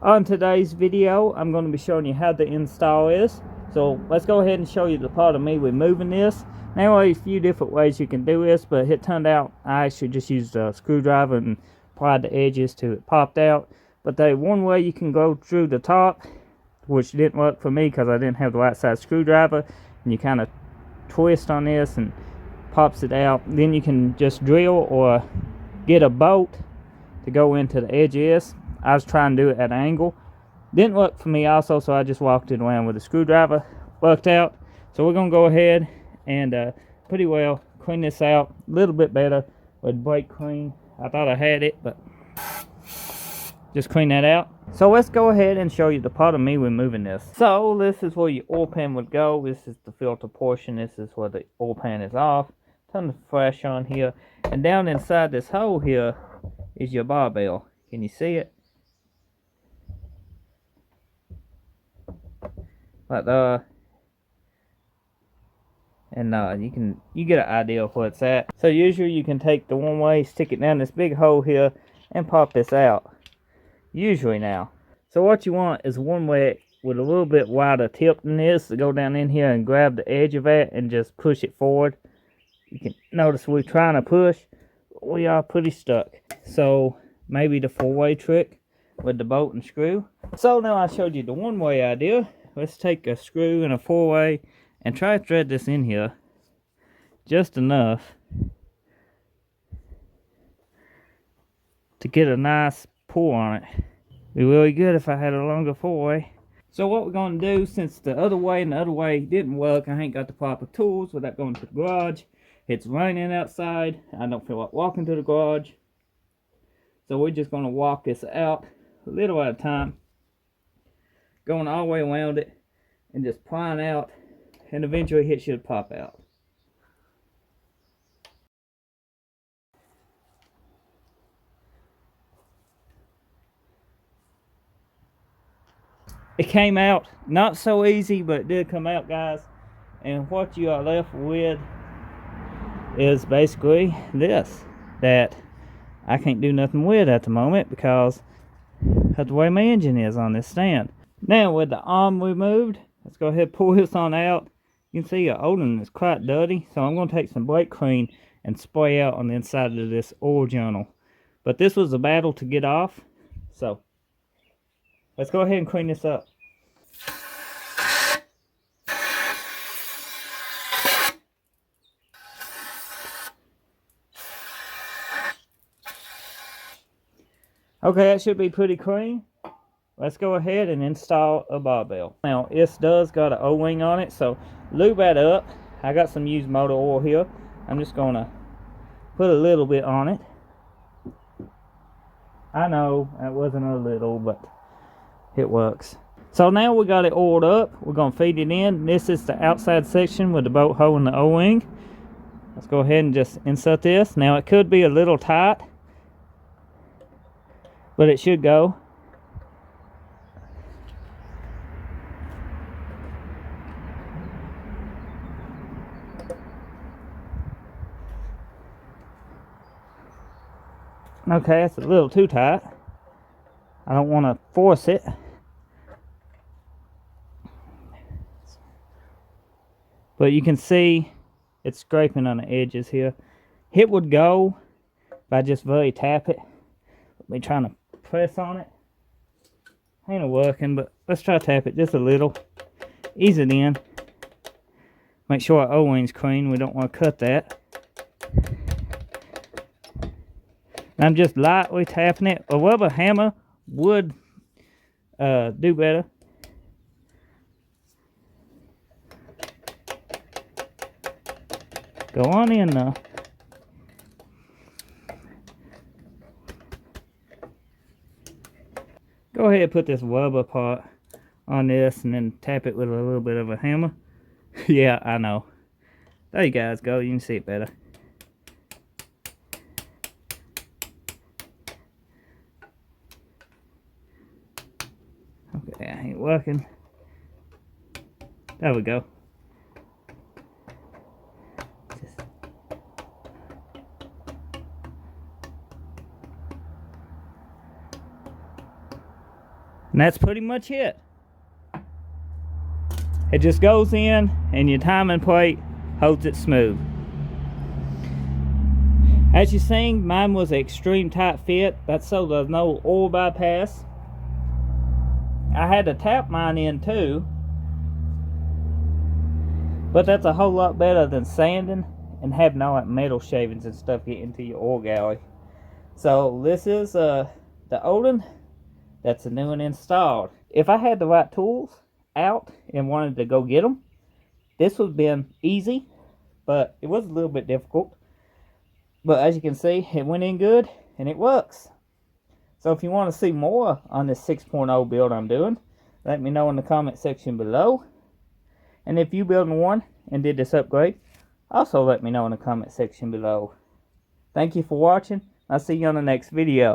On today's video, I'm going to be showing you how the install is. So let's go ahead and show you the part of me removing this. Now, a few different ways you can do this, but it turned out I actually just used a screwdriver and applied the edges till it popped out. But the one way you can go through the top, which didn't work for me because I didn't have the right size screwdriver, and you kind of twist on this and pops it out. Then you can just drill or get a bolt to go into the edge of this. I was trying to do it at an angle. Didn't work for me also, so I just walked it around with a screwdriver. Worked out. So we're going to go ahead and pretty well clean this out a little bit better with brake clean. I thought I had it, but just clean that out. So let's go ahead and show you the part of me removing this. So this is where your oil pan would go. This is the filter portion. This is where the oil pan is off. Turn the flash on here. And down inside this hole here is your barbell. Can you see it? But you get an idea of where it's at. So usually you can take the one way, stick it down this big hole here, and pop this out. Usually now. So what you want is one way with a little bit wider tip than this to go down in here and grab the edge of it and just push it forward. You can notice we're trying to push, we are pretty stuck. So maybe the 4-way trick with the bolt and screw. So now I showed you the one-way idea. Let's take a screw and a 4-way and try to thread this in here just enough to get a nice pull on it. Be really good if I had a longer 4-way. So what we're going to do, since the other way and the other way didn't work, I ain't got the proper tools without going to the garage. It's raining outside. I don't feel like walking to the garage. So we're just going to walk this out a little at a time. Going all the way around it and just prying out, and eventually it should pop out. It came out not so easy, but it did come out, guys. And what you are left with is basically this, that I can't do nothing with at the moment because of the way my engine is on this stand. Now with the arm removed, let's go ahead and pull this on out. You can see the old one is quite dirty, so I'm going to take some brake clean and spray out on the inside of this oil journal. But this was a battle to get off, so let's go ahead and clean this up. Okay, that should be pretty clean. Let's go ahead and install a barbell. Now, this does got an O-ring on it, so lube that up. I got some used motor oil here. I'm just going to put a little bit on it. I know, that wasn't a little, but it works. So now we got it oiled up. We're going to feed it in. This is the outside section with the bolt hole and the O-ring. Let's go ahead and just insert this. Now, it could be a little tight, but it should go. Okay, it's a little too tight. I don't want to force it. But you can see it's scraping on the edges here. It would go if I just very tap it. Me trying to press on it. Ain't working, but let's try to tap it just a little. Ease it in. Make sure our O-ring's clean. We don't want to cut that. I'm just lightly tapping it. A rubber hammer would do better. Go on in now. Go ahead and put this rubber part on this and then tap it with a little bit of a hammer. Yeah, I know. There you guys go. You can see it better. Okay, I ain't working. There we go. And that's pretty much it. It just goes in and your timing plate holds it smooth. As you seen, mine was an extreme tight fit. That's so there's no oil bypass. I had to tap mine in too, but that's a whole lot better than sanding and having all that metal shavings and stuff get into your oil galley. So this is the old one. That's a new one installed. If I had the right tools out and wanted to go get them, this would have been easy, but it was a little bit difficult. But as you can see, it went in good and it works. So if you want to see more on this 6.0 build I'm doing, let me know in the comment section below. And if you building one and did this upgrade, also let me know in the comment section below. Thank you for watching. I'll see you on the next video.